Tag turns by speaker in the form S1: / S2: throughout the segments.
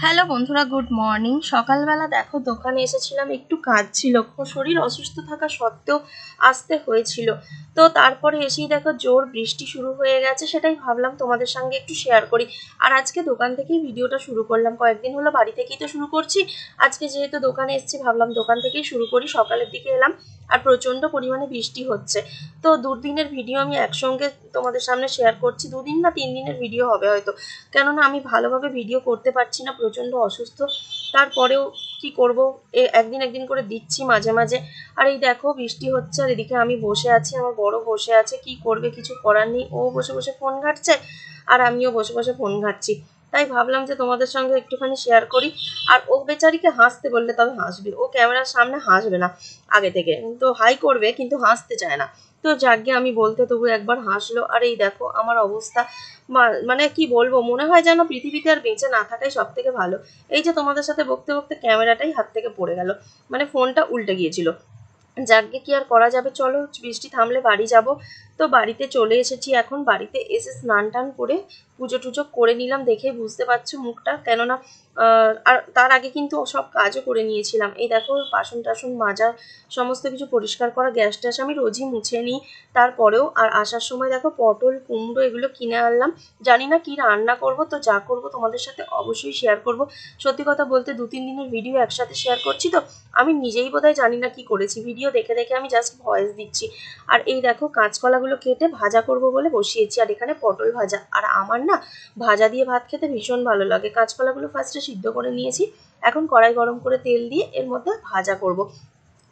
S1: Hello বন্ধুরা, good morning. সকালবেলা দেখো দোকানে এসেছিলাম, একটু কাজ ছিল, শরীর অসুস্থ থাকা সত্ত্বেও আসতে হয়েছিল। তো তারপরে এসেই দেখো জোর বৃষ্টি শুরু হয়ে গেছে, সেটাই ভাবলাম তোমাদের সঙ্গে একটু শেয়ার করি। আর আজকে দোকান থেকেই ভিডিওটা শুরু করলাম, কয়েকদিন হলো বাড়ি থেকেই তো শুরু করছি। আজকে যেহেতু দোকানে এসেছি ভাবলাম দোকান থেকেই শুরু করি। সকালের দিকে এলাম আর প্রচণ্ড পরিমাণে বৃষ্টি হচ্ছে। তো দুদিনের ভিডিও আমি একসঙ্গে তোমাদের সামনে শেয়ার করছি, 2 দিন না 3 দিনের ভিডিও হবে হয়তো, কেননা আমি ভালোভাবে ভিডিও করতে পারছি না, প্রচণ্ড অসুস্থ। তারপরেও কি করব, একদিন একদিন করে দিচ্ছি মাঝে মাঝে। আর এই দেখো বৃষ্টি হচ্ছে আর এদিকে আমি বসে আছি, আমার বড় বসে আছে, কি করবে কিছু করার নেই, ও বসে বসে ফোন ঘাঁটছে আর আমিও বসে বসে ফোন ঘাঁটছি। তাই ভাবলাম যে তোমাদের সঙ্গে একটুখানি শেয়ার করি। আর ও বেচারিকে হাসতে বললে তবে হাসবে, ও ক্যামেরার সামনে হাসবে না আগে থেকে, তো হাই করবে কিন্তু হাসতে চায় না। তো যাকে আমি বলতে তবু একবার হাসলো। আর এই দেখো আমার অবস্থা, মানে কি বলবো, মনে হয় যেন পৃথিবীতে আর বেঁচে না থাকাই সব থেকে ভালো। এই যে তোমাদের সাথে বকতে বকতে ক্যামেরাটাই হাত থেকে পড়ে গেল, মানে ফোনটা উল্টে গিয়েছিল। যাকে কি আর করা যাবে, চলো বৃষ্টি থামলে বাড়ি যাব। তো বাড়িতে চলে এসেছি, এখন বাড়িতে এসে স্নান টান করে পুজো টুজো করে নিলাম, দেখে বুঝতে পারছো মুখটা, কেননা আর তার আগে কিন্তু সব কাজও করে নিয়েছিলাম। এই দেখো বাসন টাসন মাজা, সমস্ত কিছু পরিষ্কার করা, গ্যাস ট্যাস আমি রোজই মুছে নিই। তারপরেও আর আসার সময় দেখো পটল কুমড়ো এগুলো কিনে আনলাম। জানি না কি রান্না করব, তো যা করব তোমাদের সাথে অবশ্যই শেয়ার করব। সত্যি কথা বলতে 2-3 দিনের ভিডিও একসাথে শেয়ার করছি, তো আমি নিজেই বোধহয় জানি না কি করেছি, ভিডিও দেখে দেখে আমি জাস্ট ভয়েস দিচ্ছি। আর এই দেখো কাঁচকলাগুলো কেটে ভাজা করব বলে বসিয়েছি, আর এখানে পটল ভাজা। আর আমার না ভাজা দিয়ে ভাত খেতে ভীষণ ভালো লাগে। কাঁচকলাগুলো ফার্স্টে সিদ্ধ করে নিয়েছি, এখন কড়াই গরম করে তেল দিয়ে এর মধ্যে ভাজা করব।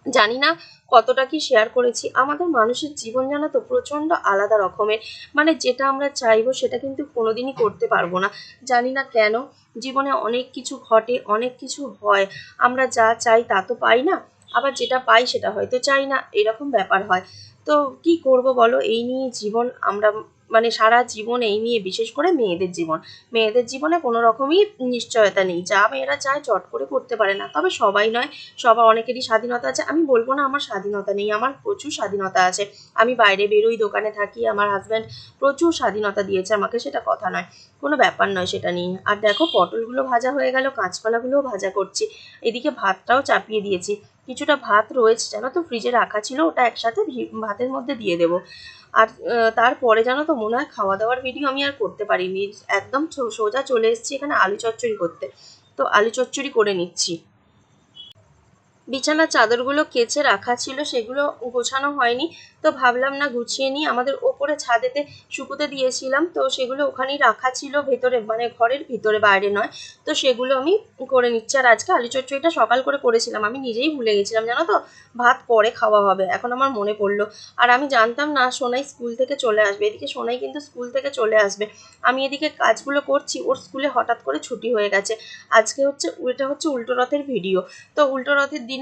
S1: জানি না কতটা কি শেয়ার করেছি, আমাদের মানুষের জীবন জানো তো প্রচণ্ড আলাদা রকমের, মানে যেটা আমরা চাইবো সেটা কিন্তু কোনোদিনই করতে পারবো না। জানি না কেন, জীবনে অনেক কিছু ঘটে, অনেক কিছু হয়, আমরা যা চাই তা তো পাই না, আবার যেটা পাই সেটা হয়তো চাই না, এরকম ব্যাপার হয়। তো কি করব বলো, এই নিয়ে জীবন আমরা, মানে সারা জীবন এই নিয়ে, বিশেষ করে মেয়েদের জীবনে কোনো রকমই নিশ্চয়তা নেই, যা মেয়েরা চায় চট করে করতে পারে না। তবে সবাই নয়, সবার অনেকেরই স্বাধীনতা আছে, আমি বলবো না আমার স্বাধীনতা নেই, আমার প্রচুর স্বাধীনতা আছে। আমি বাইরে বেরোই, দোকানে থাকি, আমার হাজব্যান্ড প্রচুর স্বাধীনতা দিয়েছে আমাকে, সেটা কথা নয়, কোনো ব্যাপার নয় সেটা নিয়ে। আর দেখো পটলগুলো ভাজা হয়ে গেল, কাঁচকলাগুলোও ভাজা করছি, এদিকে ভাতটাও চাপিয়ে দিয়েছি। কিছুটা ভাত রয়েছে জানো তো, ফ্রিজে রাখা ছিল, ওটা একসাথে ভাতের মধ্যে দিয়ে দেবো। আর তারপরে জানো তো মনে হয় খাওয়া দাওয়ার ভিডিও আমি আর করতে পারিনি, একদম সোজা চলে এসেছি এখানে আলু চচ্চড়ি করতে। তো আলু চচ্চড়ি করে নিচ্ছি। বিছানার চাদরগুলো কেচে রাখা ছিল, সেগুলো গোছানো হয়নি, তো ভাবলাম না গুছিয়ে নিই। আমাদের ওপরে ছাদেতে শুকোতে দিয়েছিলাম, তো সেগুলো ওখানেই রাখা ছিল ভেতরে, মানে ঘরের ভিতরে, বাইরে নয়। তো সেগুলো আমি করে নিচ্ছি। আর আজকে আলু চচ্চড়িটা সকাল করে করেছিলাম, আমি নিজেই ভুলে গেছিলাম জানো তো, ভাত পরে খাওয়া হবে, এখন আমার মনে পড়লো। আর আমি জানতাম না সোনাই স্কুল থেকে চলে আসবে, এদিকে সোনাই কিন্তু স্কুল থেকে চলে আসবে, আমি এদিকে কাজগুলো করছি, ওর স্কুলে হঠাৎ করে ছুটি হয়ে গেছে। আজকে হচ্ছে এটা হচ্ছে উল্টো রথের ভিডিও। তো উল্টো রথের দিনে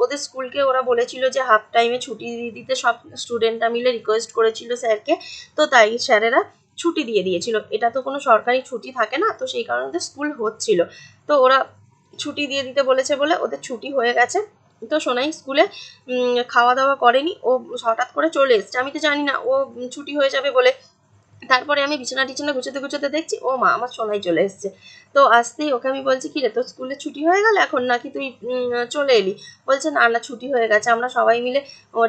S1: ওদের স্কুলকে ওরা বলেছিল যে হাফ টাইমে ছুটি দিতে, সব স্টুডেন্টরা মিলে রিকোয়েস্ট করেছিল স্যারকে, তো তাই স্যারেরা ছুটি দিয়ে দিয়েছিল। এটা তো কোনো সরকারি ছুটি থাকে না, তো সেই কারণে স্কুল হচ্ছিল, তো ওরা ছুটি দিয়ে দিতে বলেছে বলে ওদের ছুটি হয়ে গেছে। তো সোনাই স্কুলে খাওয়া দাওয়া করেনি, ও হঠাৎ করে চলে এসছে, আমি তো জানি না ও ছুটি হয়ে যাবে বলে। তারপরে আমি বিছানা টিছানা গুছোতে গুছোতে দেখছি ও মা আমার সোনাই চলে এসছে। তো আসতেই ওকে আমি বলছি, কি রে তোর স্কুলে ছুটি হয়ে গেল এখন, নাকি তুই চলে এলি? বলছে না না ছুটি হয়ে গেছে, আমরা সবাই মিলে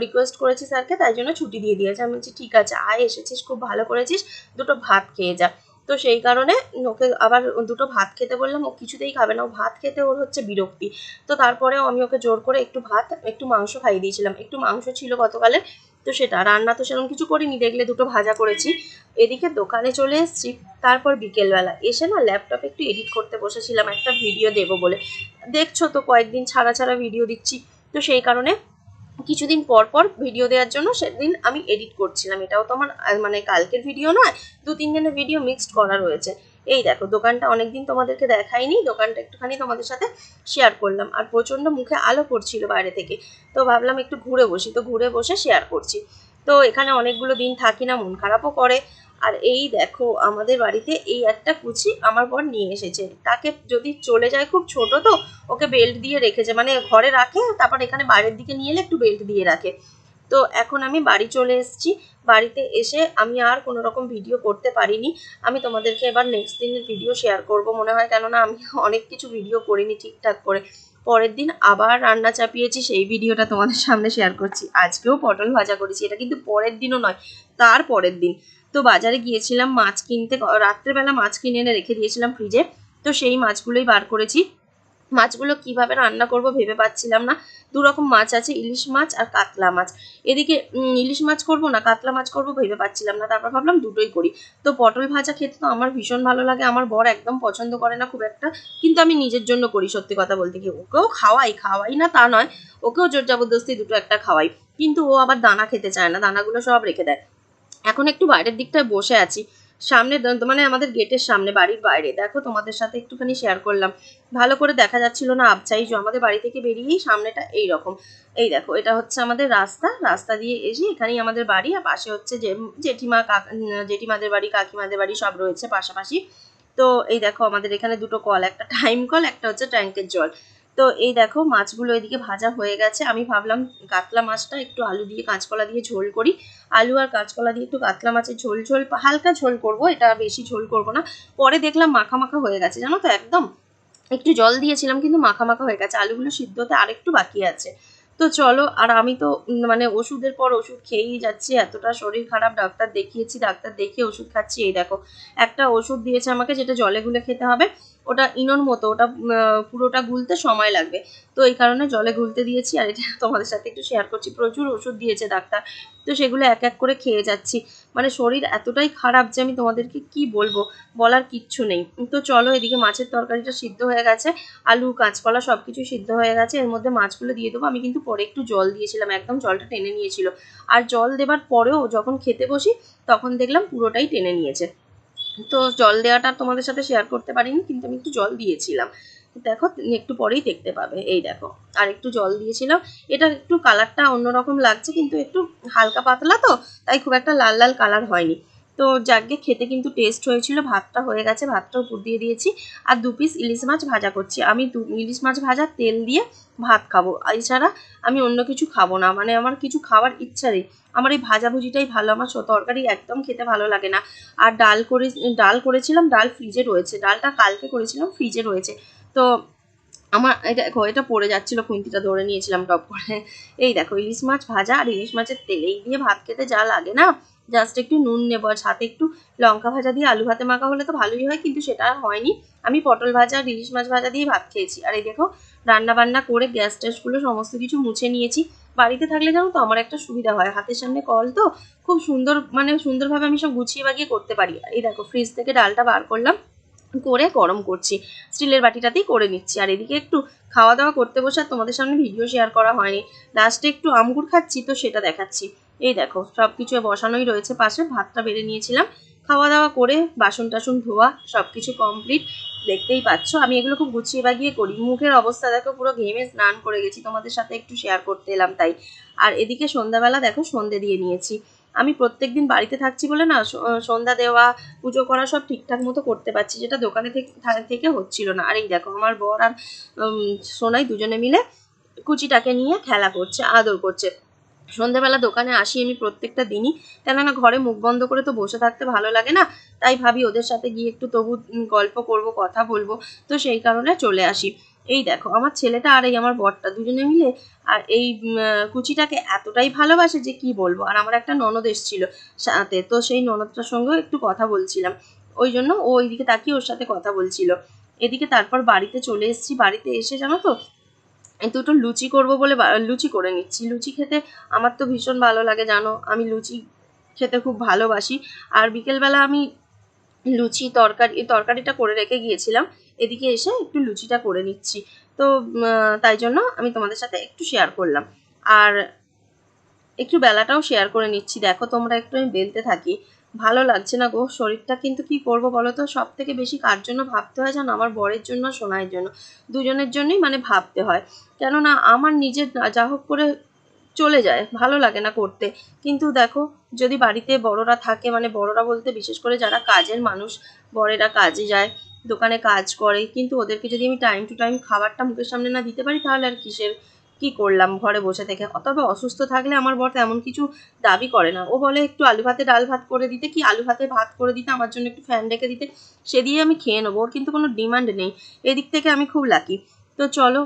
S1: রিকোয়েস্ট করেছি স্যারকে, তাই জন্য ছুটি দিয়ে দিয়েছে। আমি বলছি ঠিক আছে, আয় এসেছিস খুব ভালো করেছিস, দুটো ভাত খেয়ে যা। তো সেই কারণে ওকে আবার দুটো ভাত খেতে বললাম, ও কিছুতেই খাবে না, ও ভাত খেতে ওর হচ্ছে বিরক্তি। তো তারপরেও আমি ওকে জোর করে একটু ভাত একটু মাংস খাইয়ে দিয়েছিলাম, একটু মাংস ছিল গতকালে, তো সেটা রান্না তো সেরকম কিছু করিনি, দেখলে দুটো ভাজা করেছি। এদিকে দোকানে চলে এসেছি, তারপর বিকেলবেলা এসে না ল্যাপটপে একটু এডিট করতে বসেছিলাম, একটা ভিডিও দেবো বলে। দেখছো তো কয়েকদিন ছাড়া ছাড়া ভিডিও দিচ্ছি, তো সেই কারণে কিছুদিন পর পর ভিডিও দেওয়ার জন্য সেদিন আমি এডিট করছিলাম। এটাও তো আমার মানে কালকের ভিডিও নয়, 2-3 দিনের ভিডিও মিক্সড করা রয়েছে। এই দেখো দোকানটা অনেকদিন তোমাদেরকে দেখাইনি, দোকানটা একটুখানি তোমাদের সাথে শেয়ার করলাম। আর প্রচণ্ড মুখে আলো পড়ছিল বাইরে থেকে, তো ভাবলাম একটু ঘুরে বসি, তো ঘুরে বসে শেয়ার করছি। তো এখানে অনেকগুলো দিন থাকি না, মন খারাপও করে। আর এই দেখো আমাদের বাড়িতে এই একটা কুচি আমার বর নিয়ে এসেছে, তাকে যদি চলে যায়, খুব ছোট তো, ওকে বেল্ট দিয়ে রেখেছে, মানে ঘরে রাখে, তারপর এখানে বাইরের দিকে নিয়ে এলে একটু বেল্ট দিয়ে রাখে। তো এখন আমি বাড়ি চলে এসেছি, বাড়িতে এসে আমি আর কোনো রকম ভিডিও করতে পারিনি। আমি তোমাদেরকে এবার নেক্সট দিনের ভিডিও শেয়ার করব মনে হয়, কেননা আমি অনেক কিছু ভিডিও করিনি ঠিকঠাক করে। পরের দিন আবার রান্না চাপিয়েছি, সেই ভিডিওটা তোমাদের সামনে শেয়ার করছি। আজকেও পটল ভাজা করেছি, এটা কিন্তু পরের দিনও নয়, তার পরের দিন। তো বাজারে গিয়েছিলাম মাছ কিনতে, রাত্রেবেলা মাছ কিনে এনে রেখে দিয়েছিলাম ফ্রিজে। তো সেই মাছগুলোই বার করেছি। মাছগুলো কিভাবে রান্না করব ভেবে পাচ্ছিলাম না। দু রকম মাছ আছে, ইলিশ মাছ আর কাতলা মাছ। এদিকে ইলিশ মাছ করব না কাতলা মাছ করব ভেবে পাচ্ছিলাম না, তারপর ভাবলাম দুটোই করি। তো পটল ভাজা খেতে তো আমার ভীষণ ভালো লাগে, আমার বর একদম পছন্দ করে না খুব একটা, কিন্তু আমি নিজের জন্য করি সত্যি কথা বলতে কি। ওকেও খাওয়াই না তা নয়, ওকেও জোর জবরদস্তি দুটো একটা খাওয়াই, কিন্তু ও আবার দানা খেতে চায় না, দানাগুলো সব রেখে দেয়। এখন একটু বাইরের দিকটায় বসে আছি, সামনে মানে আমাদের গেটের সামনে, বাড়ির বাইরে। দেখো তোমাদের সাথে একটুখানি শেয়ার করলাম, ভালো করে দেখা যাচ্ছিল না আবছাই, যে আমাদের বাড়ি থেকে বেরিয়েই সামনেটা এই রকম। এই দেখো এটা হচ্ছে আমাদের রাস্তা, রাস্তা দিয়ে এসে এখানেই আমাদের বাড়ি, আর পাশে হচ্ছে যে জেঠিমাদের বাড়ি, কাকিমাদের বাড়ি সব রয়েছে পাশাপাশি। তো এই দেখো আমাদের এখানে দুটো কল, একটা টাইম কল, একটা হচ্ছে ট্যাঙ্কের জল। তো এই দেখো মাছগুলো এদিকে ভাজা হয়ে গেছে। আমি ভাবলাম কাতলা মাছটা একটু আলু দিয়ে কাঁচকলা দিয়ে ঝোল করি। আলু আর কাঁচকলা দিয়ে একটু কাতলা মাছের ঝোল ঝোল, হালকা ঝোল করব, এটা বেশি ঝোল করব না। পরে দেখলাম মাখা মাখা হয়ে গেছে, জানো তো একদম। একটু জল দিয়েছিলাম কিন্তু মাখা মাখা হয়ে গেছে, আলুগুলো সিদ্ধ হতে আরেকটু বাকি আছে। তো চলো, আর আমি তো মানে ওষুধের পর ওষুধ খেয়েই যাচ্ছি, এতটা শরীর খারাপ, ডাক্তার দেখিয়েছি, ডাক্তার দেখিয়ে ওষুধ খাচ্ছি। এই দেখো একটা ওষুধ দিয়েছে আমাকে, যেটা জলে গুলে খেতে হবে। ওটা ইনোর মতো, ওটা পুরোটা গুলতে সময় লাগবে, তো এই কারণে জলে গুলতে দিয়েছি। আর এটা তোমাদের সাথে একটু শেয়ার করছি, প্রচুর ওষুধ দিয়েছে ডাক্তার, তো সেগুলো এক এক করে খেয়ে যাচ্ছি। মানে শরীর এতটাই খারাপ যে আমি তোমাদেরকে কি বলবো, বলার কিচ্ছু নেই। তো চলো, এদিকে মাছের তরকারিটা সিদ্ধ হয়ে গেছে, আলু কাঁচকলা সব কিছু সিদ্ধ হয়ে গেছে, এর মধ্যে মাছগুলো দিয়ে দেবো। আমি কিন্তু পরে একটু জল দিয়েছিলাম, একদম জলটা টেনে নিয়েছিল। আর জল দেবার পরেও যখন খেতে বসি তখন দেখলাম পুরোটাই টেনে নিয়েছে। তো জল দেওয়াটা তোমাদের সাথে শেয়ার করতে পারিনি, কিন্তু আমি একটু জল দিয়েছিলাম। দেখো একটু পরেই দেখতে পাবে, এই দেখো আর একটু জল দিয়েছিলাম। এটা একটু কালারটা অন্যরকম লাগছে, কিন্তু একটু হালকা পাতলা তো, তাই খুব একটা লাল লাল কালার হয়নি। তো যাকে খেতে কিন্তু টেস্ট হয়েছিল। ভাতটা হয়ে গেছে, ভাতটা উপর দিয়ে দিয়েছি। আর 2 পিস ইলিশ মাছ ভাজা করছি আমি, ইলিশ মাছ ভাজা তেল দিয়ে ভাত খাবো, এছাড়া আমি অন্য কিছু খাবো না। মানে আমার কিছু খাওয়ার ইচ্ছা নেই, আমার এই ভাজাভুজিটাই ভালো, আমার তরকারি একদম খেতে ভালো লাগে না। আর ডাল করেছিলাম, ডাল ফ্রিজে রয়েছে, ডালটা কালকে করেছিলাম, ফ্রিজে রয়েছে। তো আমার এটা দেখো, এটা পড়ে যাচ্ছিল, খুন্তিটা ধরে নিয়েছিলাম টপ করে। এই দেখো ইলিশ মাছ ভাজা আর ইলিশ মাছের তেল, এই দিয়ে ভাত খেতে যা লাগে না, জাস্ট একটু নুন নেবো, আর সাথে একটু লঙ্কা ভাজা দিয়ে আলু ভাতে মাখা হলে তো ভালোই হয়, কিন্তু সেটা আর হয়নি। আমি পটল ভাজা আর ইলিশ মাছ ভাজা দিয়ে ভাত খেয়েছি। আর এই দেখো রান্না বান্না করে গ্যাস ট্যাসগুলো সমস্ত কিছু মুছে নিয়েছি। বাড়িতে থাকলে জানো তো আমার একটা সুবিধা হয়, হাতের সামনে কল তো, খুব সুন্দর, মানে সুন্দরভাবে আমি সব গুছিয়ে বাগিয়ে করতে পারি। এই দেখো ফ্রিজ থেকে ডালটা বার করলাম, করে গরম করছি, স্টিলের বাটিটাতেই করে নিচ্ছি। আর এদিকে একটু খাওয়া দাওয়া করতে বসে আর তোমাদের সামনে ভিডিও শেয়ার করা হয়নি, লাস্টে একটু আঙ্গুর খাচ্ছি, তো সেটা দেখাচ্ছি। এই দেখো সব কিছু বসানোই রয়েছে পাশে, ভাতটা বেড়ে নিয়েছিলাম। খাওয়া দাওয়া করে বাসন টাসন ধোয়া সব কিছু কমপ্লিট, দেখতেই পাচ্ছ আমি এগুলো খুব গুছিয়ে বাগিয়ে করি। মুখের অবস্থা দেখো, পুরো ঘেমে স্নান করে গেছি, তোমাদের সাথে একটু শেয়ার করতে এলাম তাই। আর এদিকে সন্ধ্যাবেলা দেখো সন্ধে দিয়ে নিয়েছি। আমি প্রত্যেকদিন বাড়িতে থাকছি বলে না, সন্ধ্যা দেওয়া, পুজো করা সব ঠিকঠাক মতো করতে পারছি, যেটা দোকানে থেকে হচ্ছিল না। আর এই দেখো আমার বর আর সোনাই দুজনে মিলে কুচিটাকে নিয়ে খেলা করছে, আদর করছে। সন্ধ্যেবেলা দোকানে আসি আমি প্রত্যেকটা দিনই, কেননা ঘরে মুখ বন্ধ করে তো বসে থাকতে ভালো লাগে না, তাই ভাবি ওদের সাথে গিয়ে একটু তবু গল্প করব, কথা বলবো, তো সেই কারণে চলে আসি। এই দেখো আমার ছেলেটা আর এই আমার বরটা দুজনে মিলে আর এই কুচিটাকে এতটাই ভালোবাসে যে কি বলবো। আর আমার একটা ননদ এসেছিল সাথে, তো সেই ননদটার সঙ্গেও একটু কথা বলছিলাম, ওই জন্য ও ওইদিকে তাকিয়ে ওর সাথে কথা বলছিল। এদিকে তারপর বাড়িতে চলে এসেছি, বাড়িতে এসে জানো তো এই দুটো লুচি করবো বলে লুচি করে নিচ্ছি। লুচি খেতে আমার তো ভীষণ ভালো লাগে, জানো আমি লুচি খেতে খুব ভালোবাসি। আর বিকেলবেলা আমি তরকারিটা করে রেখে গিয়েছিলাম, এদিকে এসে একটু লুচিটা করে নিচ্ছি। তো তাই জন্য আমি তোমাদের সাথে একটু শেয়ার করলাম, আর একটু বেলাটাও শেয়ার করে নিচ্ছি। দেখো তোমরা, একটু আমি বেলতে থাকি, ভালো লাগছে না গো শরীরটা, কিন্তু কি করব বলো তো, সব থেকে বেশি কার জন্য ভাবতে হয় জানো, আমার বরের জন্য, সোনাইয়ের জন্য, দুজনের জন্যই মানে ভাবতে হয়। কেননা আমার নিজের যা হোক করে চলে যায়, ভালো লাগে না করতে। কিন্তু দেখো যদি বাড়িতে বড়রা থাকে, মানে বড়রা বলতে বিশেষ করে যারা কাজের মানুষ, বরেরা কাজে যায়, দোকানে কাজ করে, কিন্তু ওদেরকে যদি আমি টাইম টু টাইম খাবারটা মুখের সামনে না দিতে পারি, তাহলে আর কি করলাম ঘরে বসে থেকে। তবে অসুস্থ থাকলে আমার বর তেমন কিছু দাবি করে না। ও বলে একটু আলু ভাতে ডাল ভাত করে দিতে, কি আলু ভাতে ভাত করে দিতে, আমার জন্য একটু ফ্যান রেখে দিতে, সে দিয়ে আমি খেয়ে নেবো। ওর কিন্তু কোনো ডিমান্ড নেই। এদিক থেকে আমি খুব লাকি। তো চলো,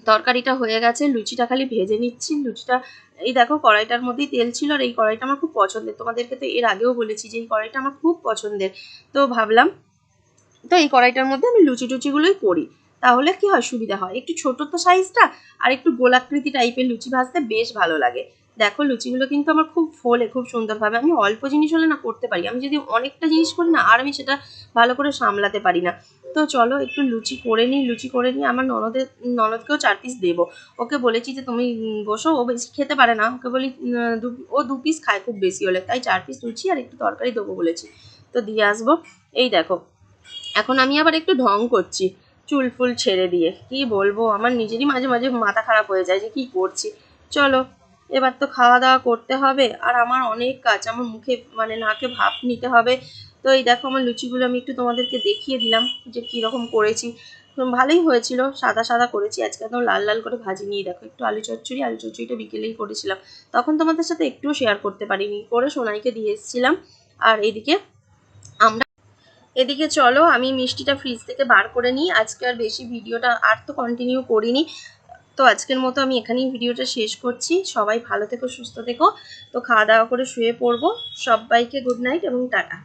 S1: তরকারিটা হয়ে গেছে, লুচিটা খালি ভেজে নিচ্ছি। লুচিটা এই দেখো কড়াইটার মধ্যেই তেল ছিল, আর এই কড়াইটা আমার খুব পছন্দের। তোমাদেরকে তো এর আগেও বলেছি যে এই কড়াইটা আমার খুব পছন্দের। তো ভাবলাম তো এই কড়াইটার মধ্যে আমি লুচি টুচিগুলোই করি, তাহলে কি হয় সুবিধা হয়। একটু ছোট তো সাইজটা, আর একটু গোলাকৃতি টাইপের লুচি ভাজতে বেশ ভালো লাগে। দেখো লুচিগুলো কিন্তু আমার খুব ফোলে খুব সুন্দরভাবে। আমি অল্প জিনিস হলে না করতে পারি, আমি যদি অনেকটা জিনিস করি না আর আমি সেটা ভালো করে সামলাতে পারি না। তো চলো একটু লুচি করে নিই। লুচি করে নিয়ে আমার ননদকেও 4 পিস দেবো। ওকে বলেছি যে তুমি বসো, ও বেশি খেতে পারে না। ওকে বলি ও 2 পিস খায় খুব বেশি হলে, তাই 4 পিস লুচি আর একটু তরকারি দেবো বলেছি। তো দিয়ে আসবো। এই দেখো এখন আমি আবার একটু ঢং করছি চুল ফুল ছেড়ে দিয়ে। কি বলবো, আমার নিজেরই মাঝে মাঝে মাথা খারাপ হয়ে যায় যে কি করছি। চলো এবার তো খাওয়া দাওয়া করতে হবে, আর আমার অনেক কাজ, আমার মুখে মানে নাকে ভাপ নিতে হবে। তো এই দেখো আমার লুচিগুলো আমি একটু তোমাদেরকে দেখিয়ে দিলাম যে কীরকম করেছি। ভালোই হয়েছিল, সাদা সাদা করেছি, আজকে একদম লাল লাল করে ভাজিনি। দেখো একটু আলু চচ্চড়িটা বিকেলেই করেছিলাম, তখন তোমাদের সাথে একটুও শেয়ার করতে পারিনি, করে সোনাইকে দিয়ে এসেছিলাম। আর এদিকে চলো আমি মিষ্টিটা ফ্রিজ থেকে বার করে নিই। আজকে আর বেশি ভিডিওটা আর তো কন্টিনিউ করিনি। তো আজকের মতো আমি এখানেই ভিডিওটা শেষ করছি। সবাই ভালো থেকো, সুস্থ থেকো। তো খাওয়া দাওয়া করে শুয়ে পড়বো। সবাইকে গুড নাইট এবং টাটা।